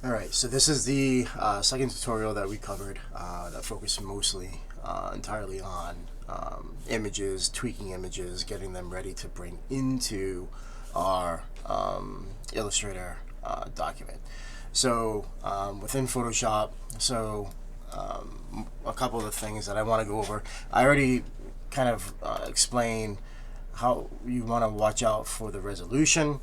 Alright, so this is the second tutorial that we covered that focused mostly entirely on images, tweaking images, getting them ready to bring into our Illustrator document. So within Photoshop, a couple of the things that I want to go over, I already kind of explained how you want to watch out for the resolution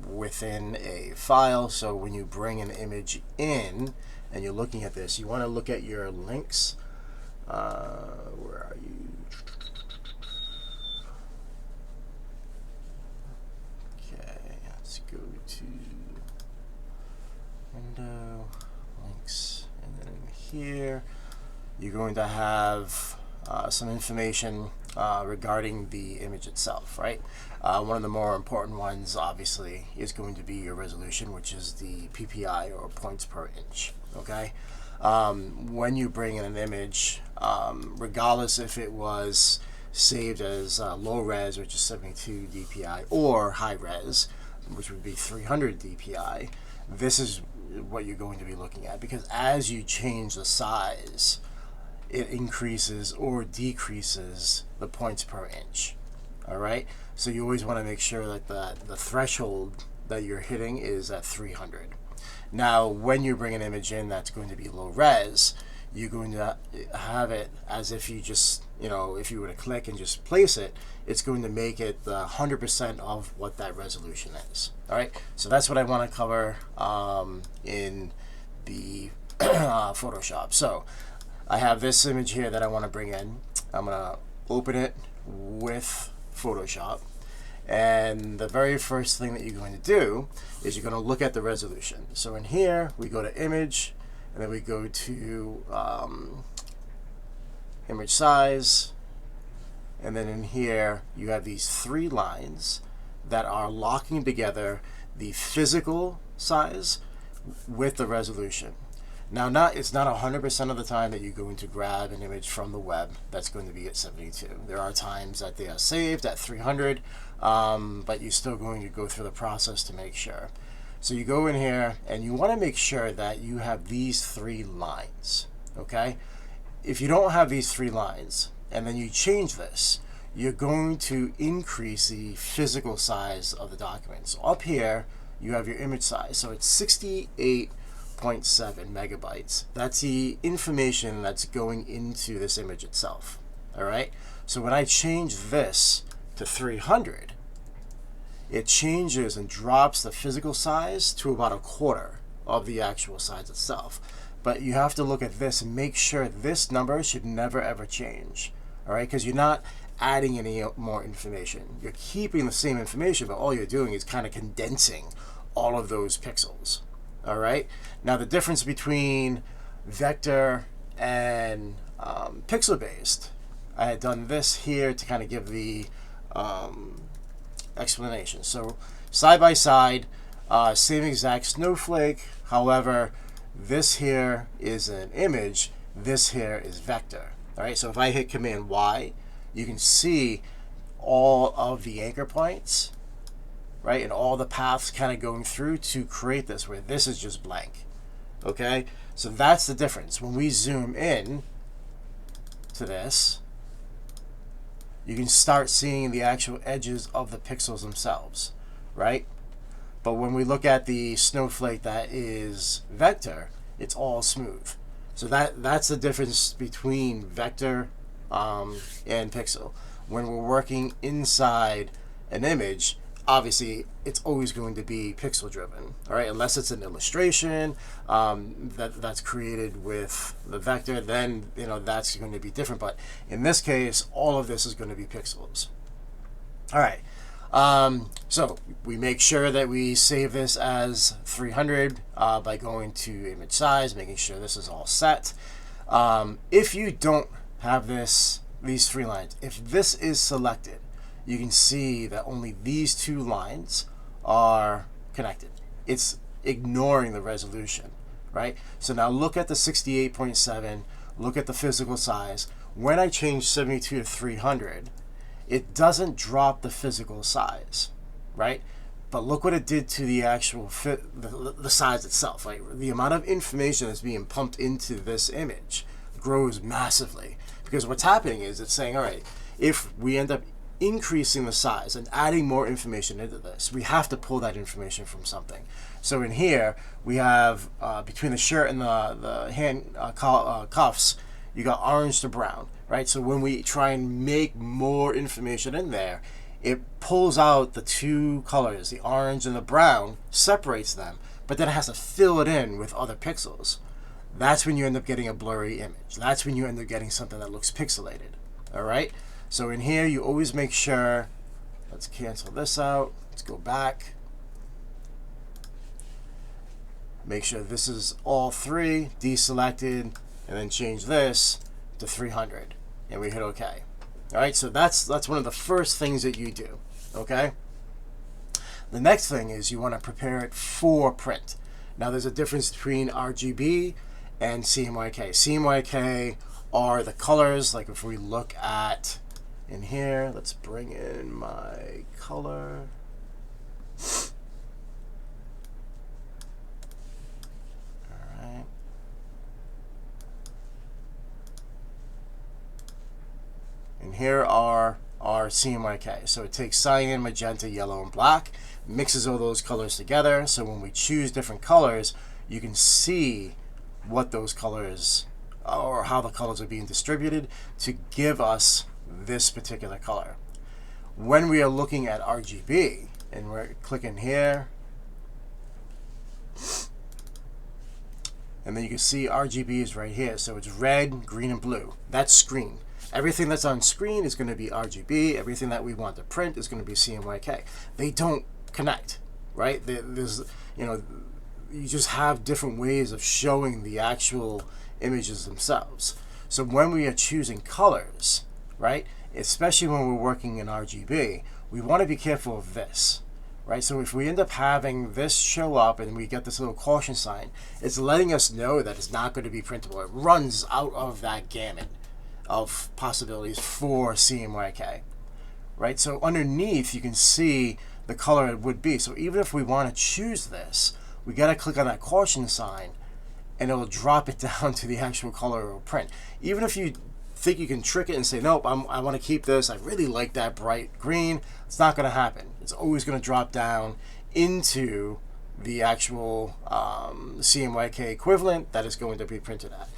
within a file. So when you bring an image in and you're looking at this, you want to look at your links. Where are you? Okay, let's go to window, links, and then in here you're going to have some information regarding the image itself, right? One of the more important ones, obviously, is going to be your resolution, which is the PPI, or points per inch, okay? When you bring in an image, regardless if it was saved as low res, which is 72 dpi, or high res, which would be 300 dpi, this is what you're going to be looking at, because as you change the size, it increases or decreases the points per inch. All right, so you always want to make sure that the threshold that you're hitting is at 300. Now, when you bring an image in that's going to be low res, you're going to have it as if you just, if you were to click and just place it, it's going to make it the 100% of what that resolution is. All right, so that's what I want to cover in the Photoshop. So I have this image here that I want to bring in. I'm going to open it with Photoshop, and the very first thing that you're going to do is you're going to look at the resolution. So in here we go to image, and then we go to image size, and then in here you have these three lines that are locking together the physical size with the resolution. Now, it's not 100% of the time that you're going to grab an image from the web that's going to be at 72. There are times that they are saved at 300, but you're still going to go through the process to make sure. So you go in here and you want to make sure that you have these three lines, okay? If you don't have these three lines and then you change this, you're going to increase the physical size of the document. So up here, you have your image size. So it's 68.7 megabytes. That's the information that's going into this image itself. All right, so when I change this to 300, it changes and drops the physical size to about a quarter of the actual size itself. But you have to look at this and make sure this number should never ever change. All right, because you're not adding any more information. You're keeping the same information, but all you're doing is kind of condensing all of those pixels. All right. Now the difference between vector and pixel-based, I had done this here to kind of give the explanation. So side by side, same exact snowflake. However, this here is an image. This here is vector. All right. So if I hit Command Y, you can see all of the anchor points, right, and all the paths kind of going through to create this, where this is just blank. Okay, so that's the difference. When we zoom in to this, you can start seeing the actual edges of the pixels themselves, right? But when we look at the snowflake that is vector, it's all smooth. So that's the difference between vector and pixel. When we're working inside an image, obviously it's always going to be pixel driven, all right, unless it's an illustration that's created with the vector, then that's going to be different. But in this case, all of this is going to be pixels. All right, so we make sure that we save this as 300 by going to image size, making sure this is all set. If you don't have these three lines, if this is selected, you can see that only these two lines are connected. It's ignoring the resolution, right? So now look at the 68.7, look at the physical size. When I change 72 to 300, it doesn't drop the physical size, right? But look what it did to the actual the size itself. Like the amount of information that's being pumped into this image grows massively, because what's happening is it's saying, all right, if we end up increasing the size and adding more information into this, we have to pull that information from something. So in here we have between the shirt and the hand cuffs, you got orange to brown, right? So when we try and make more information in there, it pulls out the two colors, the orange and the brown, separates them, but then it has to fill it in with other pixels. That's when you end up getting a blurry image. That's when you end up getting something that looks pixelated. All right? So in here, you always make sure, let's cancel this out. Let's go back. Make sure this is all three, deselected, and then change this to 300. And we hit OK. All right, so that's one of the first things that you do, okay? The next thing is you want to prepare it for print. Now, there's a difference between RGB and Cmyk. Cmyk are the colors. Like if we look at in here, let's bring in my color. All right. And here are our Cmyk. So it takes cyan, magenta, yellow, and black, mixes all those colors together. So when we choose different colors, you can see what those colors, or how the colors are being distributed to give us this particular color. When we are looking at RGB, and we're clicking here, and then you can see RGB is right here. So it's red, green, and blue. That's screen. Everything that's on screen is going to be RGB. Everything that we want to print is going to be Cmyk. They don't connect, right? There's, you just have different ways of showing the actual images themselves. So when we are choosing colors, right, especially when we're working in RGB, we want to be careful of this, right? So if we end up having this show up and we get this little caution sign, it's letting us know that it's not going to be printable. It runs out of that gamut of possibilities for Cmyk, right? So underneath you can see the color it would be. So even if we want to choose this, we got to click on that caution sign and it'll drop it down to the actual color it will print. Even if you think you can trick it and say, nope, I want to keep this, I really like that bright green, it's not going to happen. It's always going to drop down into the actual Cmyk equivalent that is going to be printed at.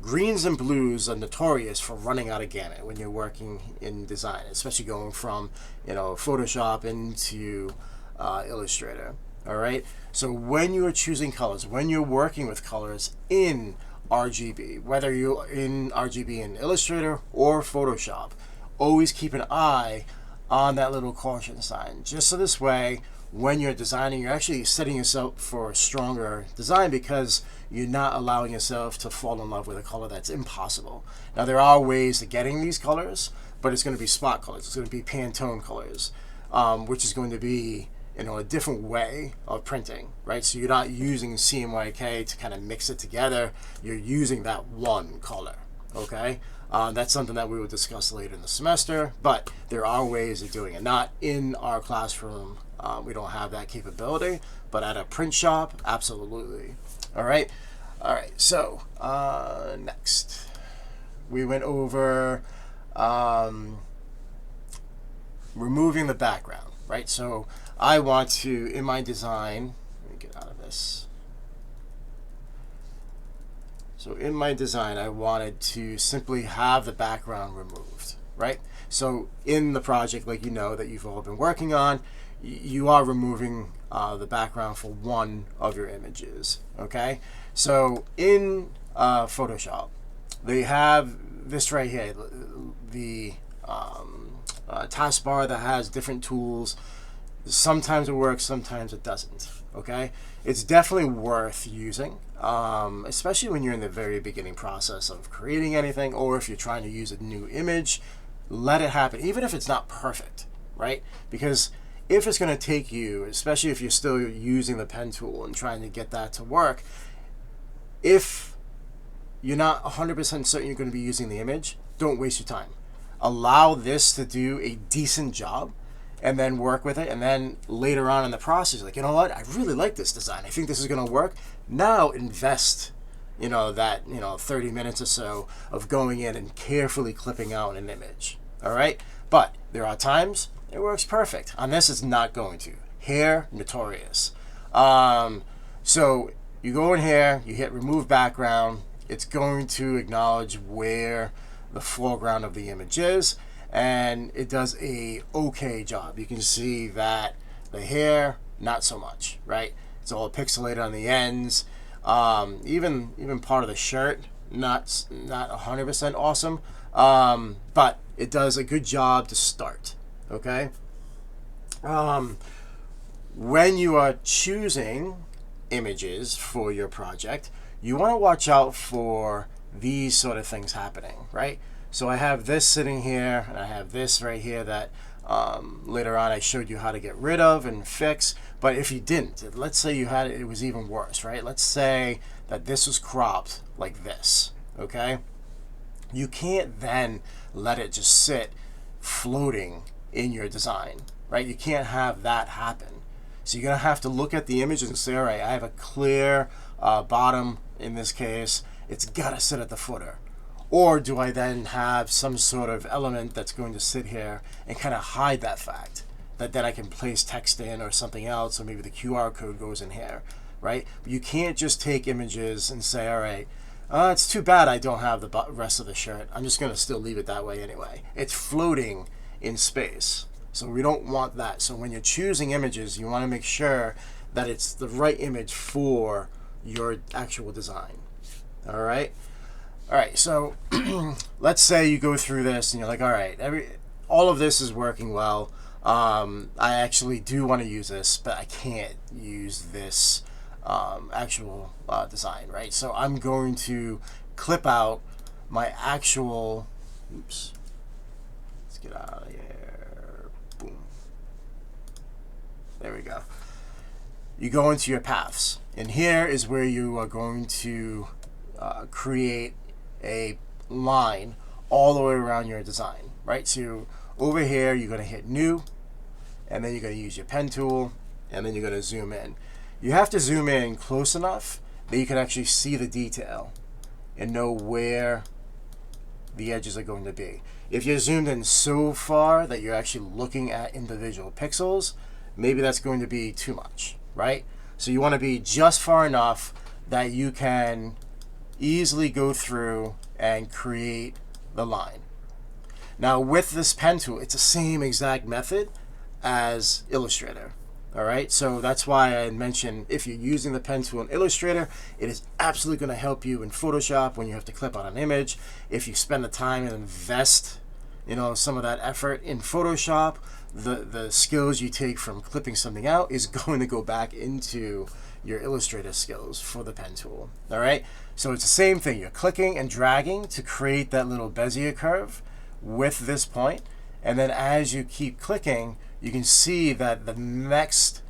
Greens and blues are notorious for running out of gamut when you're working in design, especially going from Photoshop into Illustrator. All right. So when you are choosing colors, when you're working with colors in RGB, whether you're in RGB in Illustrator or Photoshop, always keep an eye on that little caution sign, just so this way when you're designing, you're actually setting yourself for a stronger design, because you're not allowing yourself to fall in love with a color that's impossible. Now, there are ways to getting these colors, but it's going to be spot colors. It's going to be Pantone colors, which is going to be a different way of printing, right? So you're not using Cmyk to kind of mix it together. You're using that one color, okay? That's something that we will discuss later in the semester, but there are ways of doing it. Not in our classroom. We don't have that capability, but at a print shop, absolutely. All right. So next, we went over removing the background, right? So I want to, in my design, let me get out of this. So in my design, I wanted to simply have the background removed, right? So in the project, like that you've all been working on, you are removing the background for one of your images, okay? So in Photoshop, they have this right here, the taskbar that has different tools. Sometimes it works, sometimes it doesn't, okay? It's definitely worth using, especially when you're in the very beginning process of creating anything, or if you're trying to use a new image. Let it happen, even if it's not perfect, right? Because if it's going to take you, especially if you're still using the pen tool and trying to get that to work, if you're not 100% certain you're going to be using the image, don't waste your time. Allow this to do a decent job, and then work with it. And then later on in the process, like, you know what, I really like this design. I think this is going to work. Now invest, that, 30 minutes or so of going in and carefully clipping out an image. All right. But there are times it works perfect. On this, it's not going to. Here, notorious. So you go in here, you hit remove background. It's going to acknowledge where the foreground of the image is, and it does a okay job. You can see that the hair, not so much, right? It's all pixelated on the ends. Even part of the shirt, not 100% awesome, but it does a good job to start. Okay. When you are choosing images for your project, you want to watch out for these sort of things happening, right? So I have this sitting here, and I have this right here that later on I showed you how to get rid of and fix. But if you didn't, let's say you had it, it was even worse, right? Let's say that this was cropped like this, okay? You can't then let it just sit floating in your design, right? You can't have that happen. So you're going to have to look at the image and say, all right, I have a clear bottom in this case. It's got to sit at the footer. Or do I then have some sort of element that's going to sit here and kind of hide that fact? That then I can place text in or something else, or maybe the QR code goes in here, right? But you can't just take images and say, all right, it's too bad I don't have the rest of the shirt. I'm just going to still leave it that way anyway. It's floating in space. So we don't want that. So when you're choosing images, you want to make sure that it's the right image for your actual design. All right. All right. So let's say you go through this and you're like, all right, all of this is working well. I actually do want to use this, but I can't use this actual design, right? So I'm going to clip out my actual, oops, let's get out of here. Boom. There we go. You go into your paths, and here is where you are going to create a line all the way around your design, right? So over here, you're going to hit new, and then you're going to use your pen tool, and then you're going to zoom in. You have to zoom in close enough that you can actually see the detail and know where the edges are going to be. If you're zoomed in so far that you're actually looking at individual pixels, maybe that's going to be too much, right? So you want to be just far enough that you can easily go through and create the line. Now with this pen tool, it's the same exact method as Illustrator. All right, so that's why I mentioned if you're using the pen tool in Illustrator, it is absolutely going to help you in Photoshop when you have to clip out an image. If you spend the time and invest, some of that effort in Photoshop, the skills you take from clipping something out is going to go back into your Illustrator skills for the pen tool. All right, so it's the same thing. You're clicking and dragging to create that little Bezier curve with this point, and then as you keep clicking, you can see that the next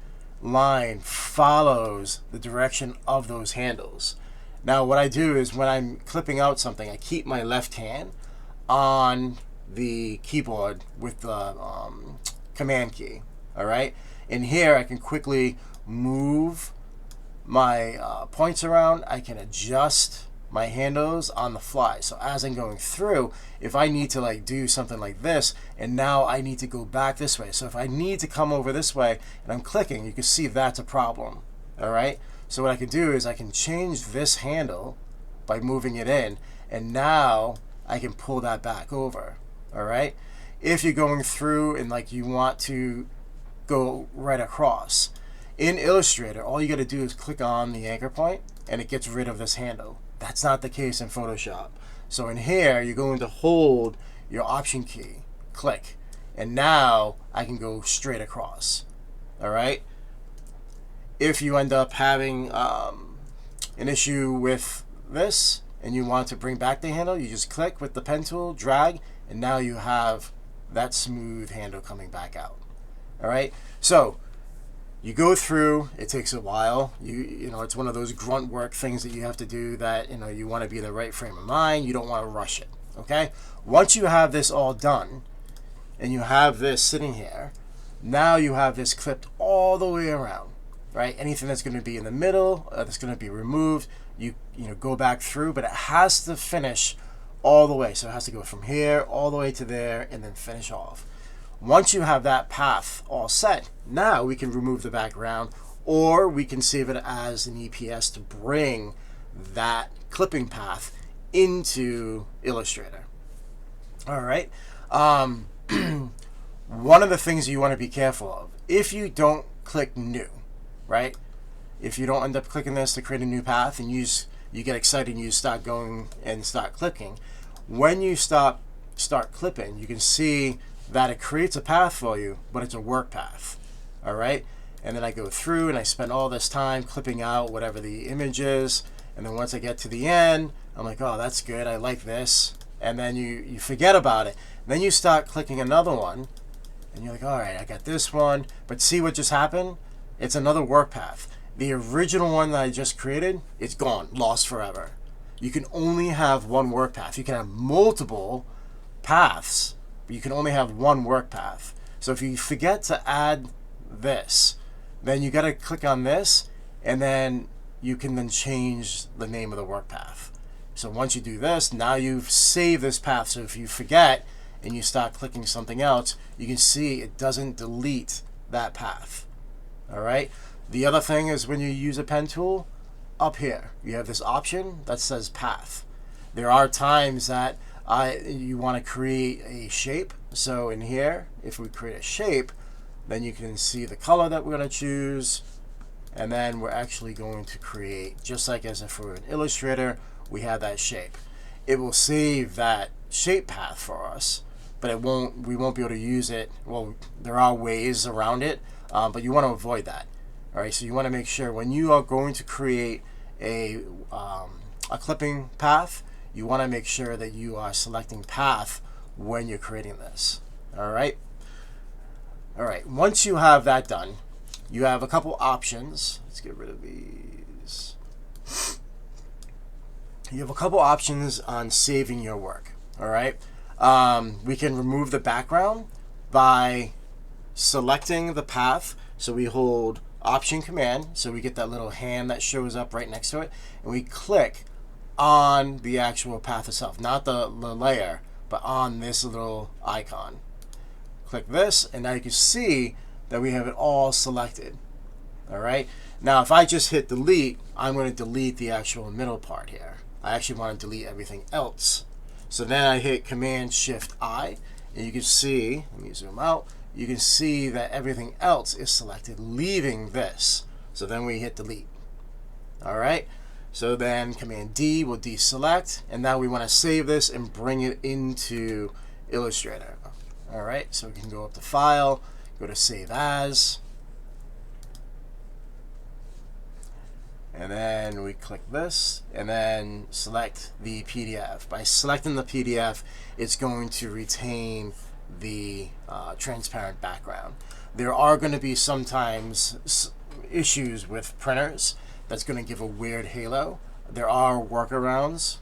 line follows the direction of those handles. Now what I do is when I'm clipping out something, I keep my left hand on the keyboard with the command key. All right, in here I can quickly move my points around. I can adjust my handles on the fly. So as I'm going through, if I need to do something like this, and now I need to go back this way. So if I need to come over this way and I'm clicking, you can see that's a problem. All right. So what I can do is I can change this handle by moving it in, and now I can pull that back over. All right. If you're going through and you want to go right across, in Illustrator, all you got to do is click on the anchor point and it gets rid of this handle. That's not the case in Photoshop. So in here, you're going to hold your Option key, click, and now I can go straight across. All right. If you end up having an issue with this and you want to bring back the handle, you just click with the pen tool, drag, and now you have that smooth handle coming back out. All right. So you go through, it takes a while. It's one of those grunt work things that you have to do that, you want to be in the right frame of mind. You don't want to rush it, okay? Once you have this all done and you have this sitting here, Now you have this clipped all the way around, right? Anything that's going to be in the middle, that's going to be removed, you know, go back through, but it has to finish all the way. So it has to go from here all the way to there and then finish off. Once you have that path all set, now we can remove the background, or we can save it as an EPS to bring that clipping path into Illustrator. All right. One of the things you want to be careful of, if you don't click new, right? If you don't end up clicking this to create a new path and you get excited and you start going and start clicking, when you start clipping, you can see that it creates a path for you, but it's a work path. All right. And then I go through and I spend all this time clipping out whatever the image is. And then once I get to the end, I'm like, oh, that's good. I like this. And then you forget about it. Then you start clicking another one. And you're like, all right, I got this one. But see what just happened? It's another work path. The original one that I just created, it's gone, lost forever. You can only have one work path. You can have multiple paths, but you can only have one work path. So if you forget to add this, then you got to click on this, and then you can then change the name of the work path. So once you do this, now you've saved this path. So if you forget and you start clicking something else, you can see it doesn't delete that path. All right. The other thing is when you use a pen tool, up here you have this option that says path. There are times that you want to create a shape. So in here, if we create a shape, then you can see the color that we're going to choose. And then we're actually going to create, just like as if we were in Illustrator, we have that shape. It will save that shape path for us, but we won't be able to use it. Well, there are ways around it, but you want to avoid that. All right, so you want to make sure when you are going to create a clipping path, you want to make sure that you are selecting path when you're creating this. All right. All right, once you have that done, you have a couple options. Let's get rid of these. You have a couple options on saving your work. All right. We can remove the background by selecting the path. So we hold Option Command, so we get that little hand that shows up right next to it, and we click on the actual path itself, not the layer, but on this little icon. Click this, and now you can see that we have it all selected. All right. Now, if I just hit delete, I'm going to delete the actual middle part here. I actually want to delete everything else. So then I hit Command-Shift-I, and you can see, let me zoom out, you can see that everything else is selected, leaving this. So then we hit delete. All right. So then Command-D will deselect, and now we want to save this and bring it into Illustrator. All right. So we can go up to File, go to Save As, and then we click this, and then select the PDF. By selecting the PDF, it's going to retain the transparent background. There are going to be sometimes issues with printers that's going to give a weird halo. There are workarounds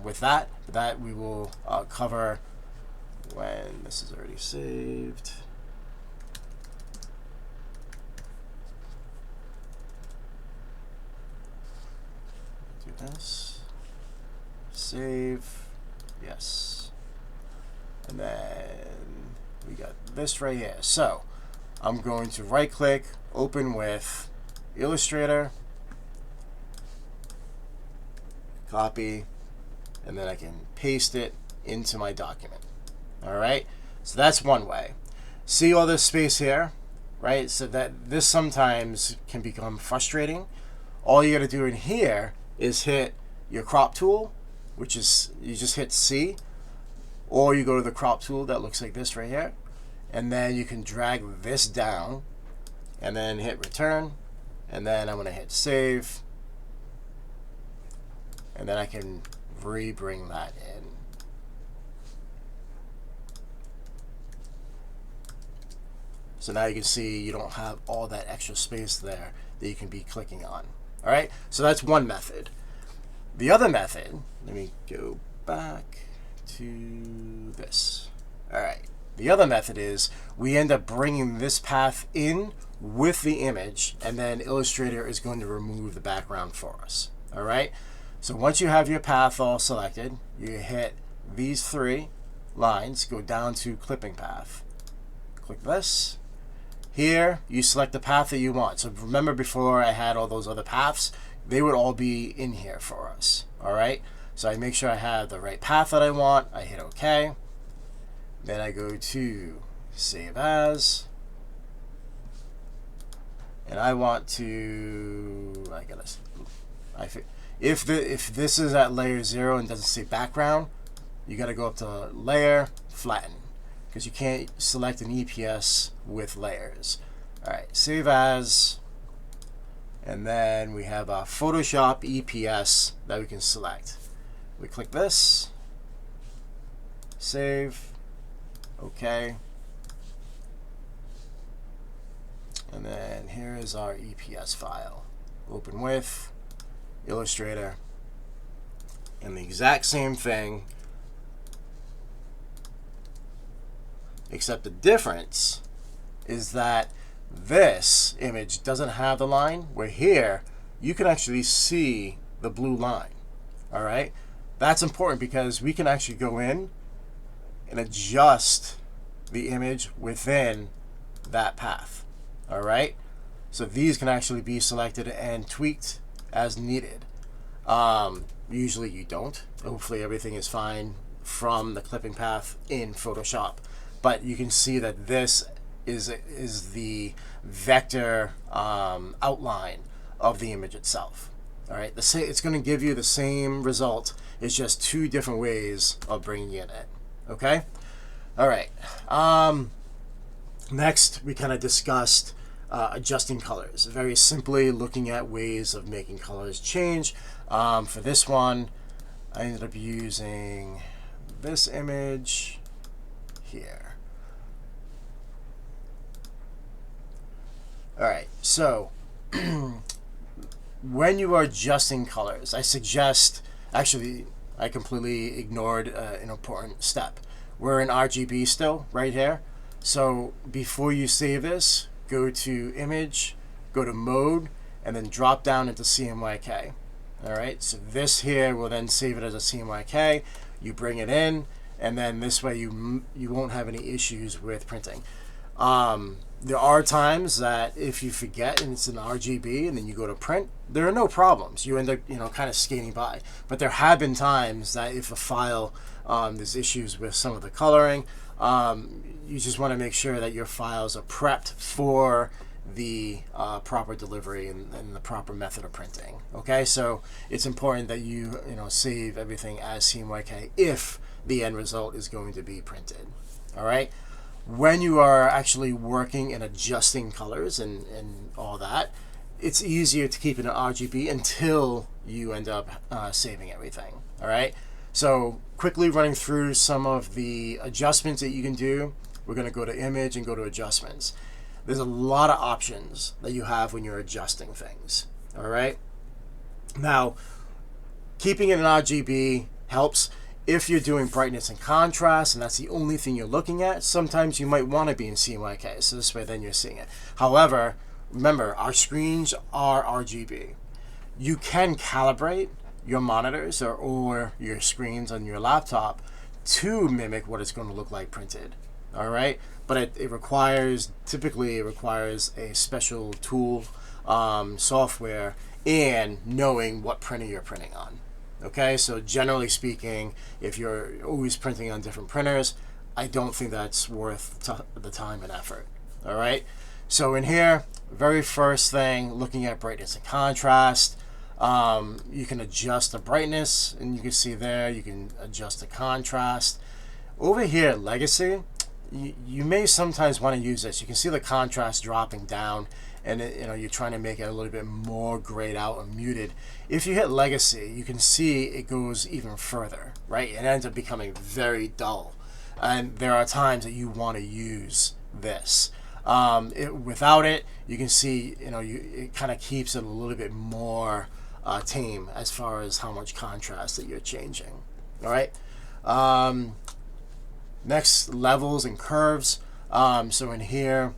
with that, but that we will cover when this is already saved. Do this, save, yes, and then we got this right here. So I'm going to right click, open with Illustrator, copy, and then I can paste it into my document. All right, so that's one way. See all this space here, right? So that this sometimes can become frustrating. All you got to do in here is hit your crop tool, which is you just hit C, or you go to the crop tool that looks like this right here, and then you can drag this down and then hit return, and then I'm going to hit save, and then I can re-bring that in. So now you can see you don't have all that extra space there that you can be clicking on. All right, so that's one method. The other method, let me go back to this. All right, The other method is we end up bringing this path in with the image, and then Illustrator is going to remove the background for us. All right. So once you have your path all selected, you hit these 3 lines, go down to clipping path. Click this. Here, you select the path that you want. So remember before I had all those other paths, they would all be in here for us. All right. So I make sure I have the right path that I want. I hit OK. Then I go to Save As. And I want to, if this is at layer 0 and doesn't say background, you got to go up to Layer, Flatten, because you can't select an EPS with layers. All right, Save As, and then we have a Photoshop EPS that we can select. We click this, save, OK. And then here is our EPS file. Open with Illustrator. And the exact same thing, except the difference is that this image doesn't have the line, where here you can actually see the blue line. All right? That's important because we can actually go in and adjust the image within that path. All right, so these can actually be selected and tweaked as needed. Usually you don't. Hopefully everything is fine from the clipping path in Photoshop. But you can see that this is the vector outline of the image itself. All right, it's going to give you the same result. It's just 2 different ways of bringing it in. Okay. All right. Next, we kind of discussed adjusting colors. Very simply looking at ways of making colors change. For this one, I ended up using this image here. All right, so when you are adjusting colors, I suggest, actually, I completely ignored an important step. We're in RGB still, right here. So before you save this, go to Image, go to Mode, and then drop down into Cmyk. All right, so this here will then save it as a Cmyk. You bring it in, and then this way you won't have any issues with printing. There are times that if you forget and it's an RGB and then you go to print, there are no problems. You end up, kind of skating by. But there have been times that if a file, there's issues with some of the coloring, you just want to make sure that your files are prepped for the proper delivery and the proper method of printing. Okay, so it's important that you save everything as Cmyk if the end result is going to be printed. All right. When you are actually working and adjusting colors and all that, it's easier to keep it in RGB until you end up saving everything. All right. So quickly running through some of the adjustments that you can do. We're going to go to Image and go to Adjustments. There's a lot of options that you have when you're adjusting things. All right. Now, keeping it in RGB helps. If you're doing brightness and contrast, and that's the only thing you're looking at, sometimes you might want to be in Cmyk, so this way then you're seeing it. However, remember, our screens are RGB. You can calibrate your monitors or your screens on your laptop to mimic what it's going to look like printed. All right, but typically it requires a special tool, software, and knowing what printer you're printing on. Okay, so generally speaking, if you're always printing on different printers, I don't think that's worth the time and effort. All right, so in here, very first thing, looking at brightness and contrast, you can adjust the brightness, and you can see there, you can adjust the contrast. Over here, Legacy, you may sometimes want to use this. You can see the contrast dropping down, and you're trying to make it a little bit more grayed out and muted. If you hit Legacy, you can see it goes even further, right? It ends up becoming very dull, and there are times that you want to use this. Without it, you can see it kind of keeps it a little bit more tame as far as how much contrast that you're changing. All right. Next, levels and curves. So in here,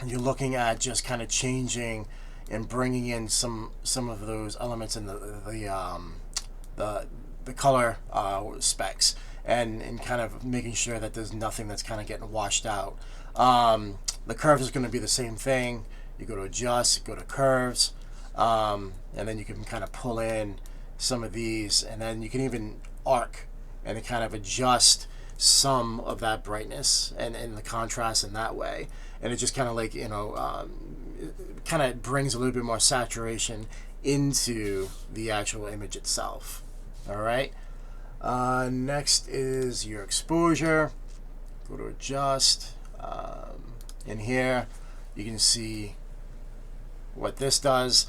you're looking at just kind of changing and bringing in some of those elements in the color specs, and kind of making sure that there's nothing that's kind of getting washed out. The curves is going to be the same thing. You go to adjust, go to curves, and then you can kind of pull in some of these, and then you can even arc and then kind of adjust some of that brightness and the contrast in that way. And it just kind of like, you know, kind of brings a little bit more saturation into the actual image itself. All right. Next is your exposure. Go to adjust. In here, you can see what this does.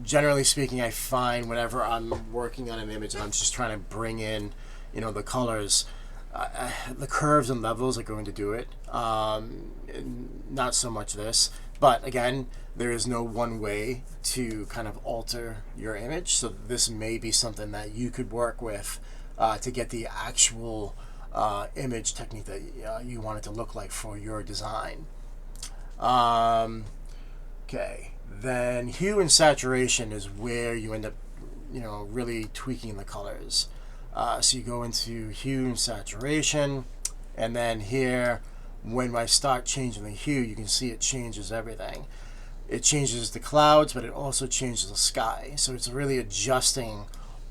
Generally speaking, I find whenever I'm working on an image and I'm just trying to bring in, you know, the colors, the curves and levels are going to do it. Not so much this, but again, there is no one way to kind of alter your image. So this may be something that you could work with to get the actual image technique that you want it to look like for your design. Okay, then hue and saturation is where you end up, you know, really tweaking the colors. So you go into hue and saturation, and then here, when I start changing the hue, you can see it changes everything. It changes the clouds, but it also changes the sky. So it's really adjusting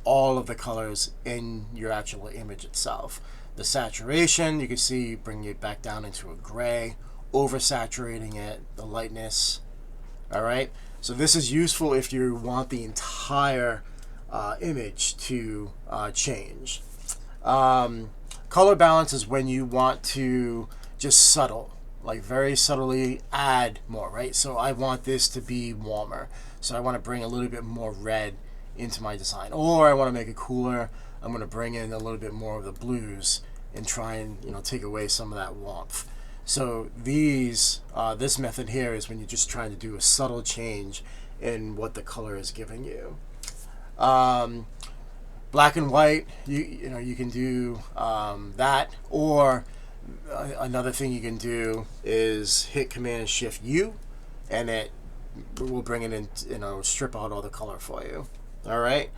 all of the colors in your actual image itself. The saturation, you can see bringing it back down into a gray, oversaturating it, the lightness. All right, so this is useful if you want the entire image to change. Color balance is when you want to just subtle, like very subtly add more, right? So I want this to be warmer, so I want to bring a little bit more red into my design, or I want to make it cooler. I'm going to bring in a little bit more of the blues and try and, you know, take away some of that warmth. So these this method here is when you're just trying to do a subtle change in what the color is giving you. Black and white, you know, you can do that, or another thing you can do is hit Command and Shift U, and it will bring it in, you know, strip out all the color for you. All right.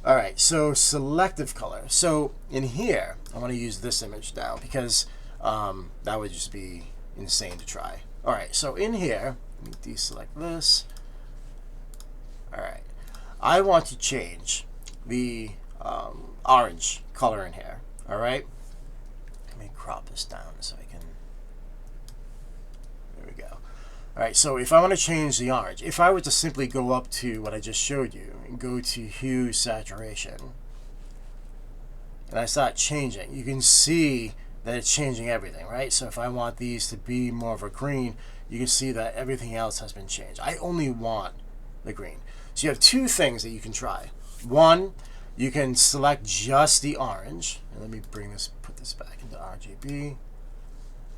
All right, so selective color. So in here, I want to use this image now because that would just be insane to try. All right, so in here, let me deselect this. All right, I want to change the orange color in here. All right, let me crop this down so I can. There we go. All right, so if I want to change the orange, if I were to simply go up to what I just showed you and go to hue saturation, and I start changing, you can see that it's changing everything, right? So if I want these to be more of a green, you can see that everything else has been changed. I only want the green. So you have two things that you can try. One, you can select just the orange, and let me put this back into RGB.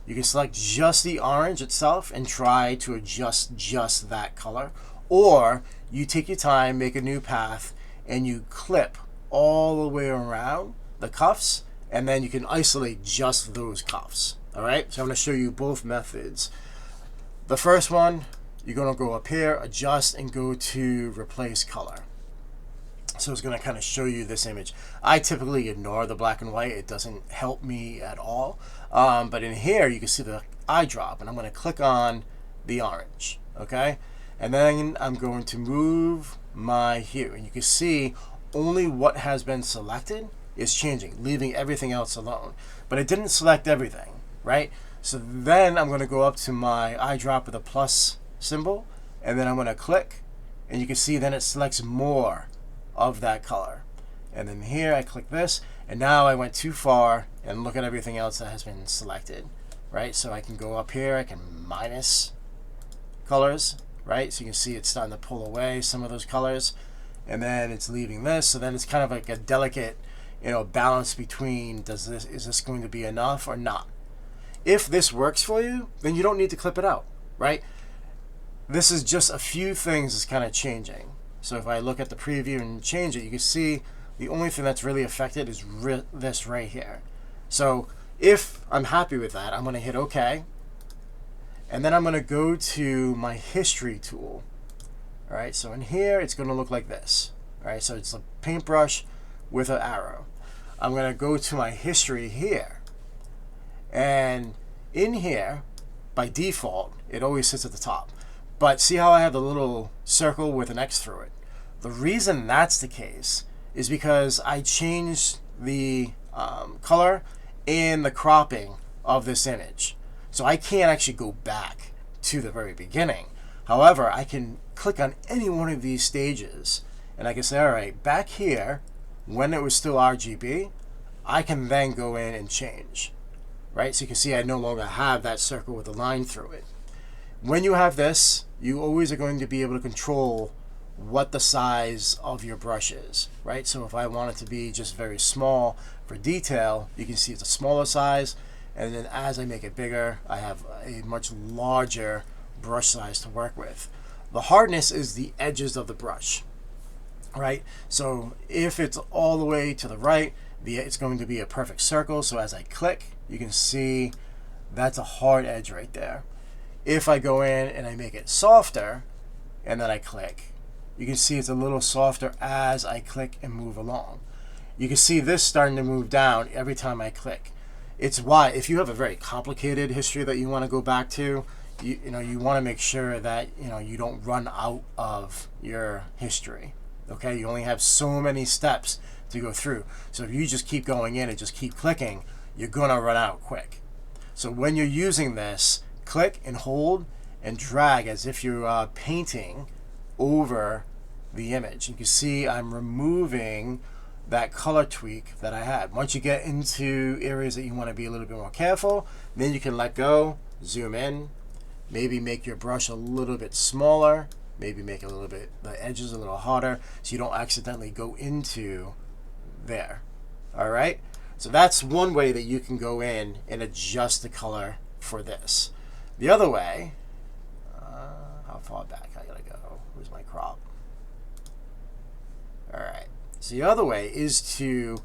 You can select just the orange itself and try to adjust just that color. Or you take your time, make a new path, and you clip all the way around the cuffs, and then you can isolate just those cuffs. All right, so I'm going to show you both methods. The first one, you're going to go up here, adjust, and go to replace color. So it's going to kind of show you this image. I typically ignore the black and white. It doesn't help me at all. But in here, you can see the eye drop, and I'm going to click on the orange, okay? And then I'm going to move my hue, and you can see only what has been selected is changing, leaving everything else alone. But it didn't select everything, right? So then I'm going to go up to my eye drop with a plus symbol, and then I'm going to click, and you can see then it selects more of that color. And then here I click this, and now I went too far, and look at everything else that has been selected, right? So I can go up here, I can minus colors, right? So you can see it's starting to pull away some of those colors, and then it's leaving this. So then it's kind of like a delicate, you know, balance between is this going to be enough or not? If this works for you, then you don't need to clip it out, right? This is just a few things that's kind of changing. So if I look at the preview and change it, you can see the only thing that's really affected is this right here. So if I'm happy with that, I'm going to hit OK. And then I'm going to go to my history tool. All right, so in here, it's going to look like this. All right, so it's a paintbrush with an arrow. I'm going to go to my history here. And in here, by default, it always sits at the top. But see how I have the little circle with an X through it? The reason that's the case is because I changed the color and the cropping of this image. So I can't actually go back to the very beginning. However, I can click on any one of these stages and I can say, all right, back here, when it was still RGB, I can then go in and change. Right? So you can see I no longer have that circle with a line through it. When you have this, you always are going to be able to control what the size of your brush is, right? So if I want it to be just very small for detail, you can see it's a smaller size, and then as I make it bigger, I have a much larger brush size to work with. The hardness is the edges of the brush, right? So if it's all the way to the right, it's going to be a perfect circle. So as I click, you can see that's a hard edge right there. If I go in and I make it softer, and then I click, you can see it's a little softer as I click and move along. You can see this starting to move down every time I click. It's why, if you have a very complicated history that you want to go back to, you want to make sure that you don't run out of your history. Okay, you only have so many steps to go through. So if you just keep going in and just keep clicking, you're gonna run out quick. So when you're using this, click and hold and drag as if you're painting over the image. You can see I'm removing that color tweak that I had. Once you get into areas that you want to be a little bit more careful, then you can let go, zoom in, maybe make your brush a little bit smaller, maybe make a little bit the edges a little harder so you don't accidentally go into there. All right, so that's one way that you can go in and adjust the color for this. The other way, how far back I gotta go? Where's my crop? All right, so the other way is to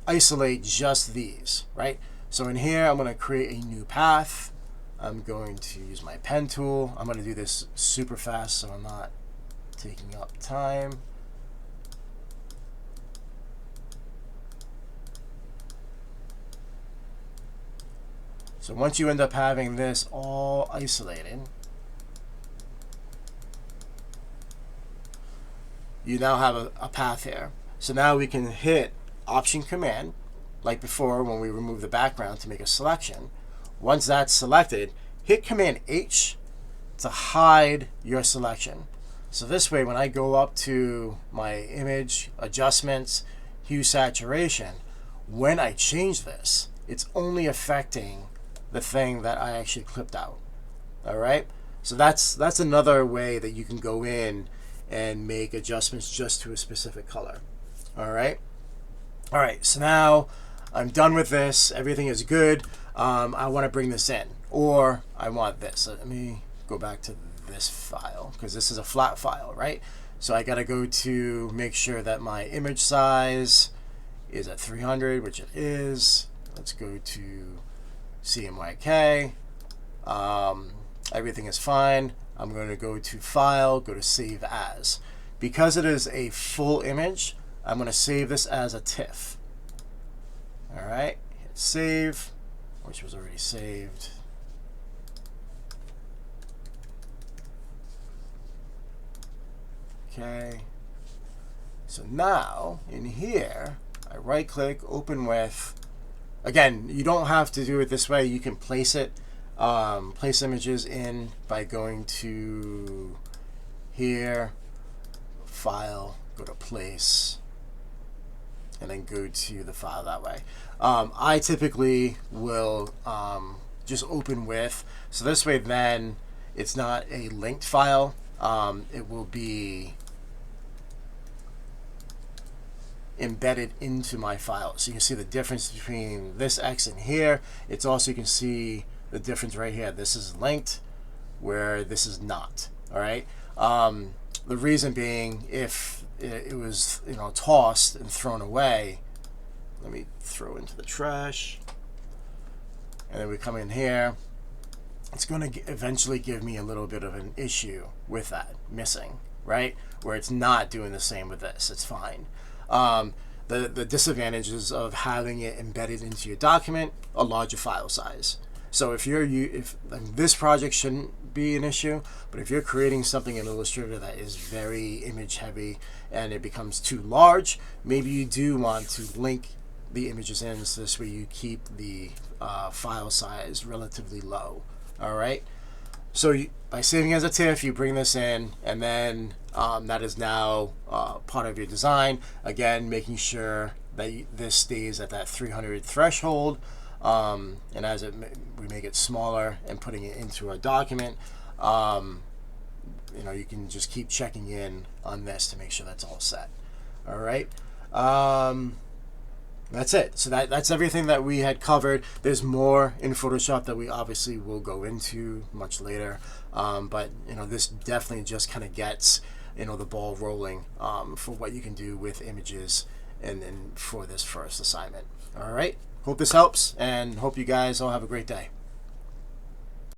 isolate just these, right? So in here, I'm gonna create a new path. I'm going to use my pen tool. I'm gonna do this super fast so I'm not taking up time. So once you end up having this all isolated, you now have a path here. So now we can hit Option Command, like before when we remove the background to make a selection. Once that's selected, hit Command H to hide your selection. So this way, when I go up to my image, adjustments, hue saturation, when I change this, it's only affecting the thing that I actually clipped out. All right, so that's another way that you can go in and make adjustments just to a specific color. All right, so now I'm done with this. Everything is good. I want to bring this in, or I want this. So let me go back to this file because this is a flat file, right? So I got to go to make sure that my image size is at 300, which it is. Let's go to Cmyk. Everything is fine. I'm going to go to File, go to Save As. Because it is a full image, I'm going to save this as a TIFF. All right, hit Save, which was already saved. Okay. So now in here, I right-click, open with. Again, you don't have to do it this way. You can place it, place images in by going to here, File, go to Place, and then go to the file that way. I typically will just open with. So this way then it's not a linked file. It will be embedded into my file. So you can see the difference between this X and here. It's also, you can see the difference right here. This is linked where this is not. All right. The reason being, if it was, you know, tossed and thrown away, let me throw into the trash, and then we come in here, it's going to eventually give me a little bit of an issue with that missing, right? Where it's not doing the same with this. It's fine. The disadvantages of having it embedded into your document, a larger file size. So if this project shouldn't be an issue, but if you're creating something in Illustrator that is very image heavy and it becomes too large, maybe you do want to link the images in, so this way you keep the file size relatively low. All right. So by saving as a TIFF, you bring this in, and then that is now part of your design. Again, making sure that this stays at that 300 threshold, and as we make it smaller and putting it into a document, you know, you can just keep checking in on this to make sure that's all set. All right. That's it. So that's everything that we had covered. There's more in Photoshop that we obviously will go into much later. But you know, this definitely just kind of gets, you know, the ball rolling for what you can do with images and for this first assignment. All right. Hope this helps, and hope you guys all have a great day.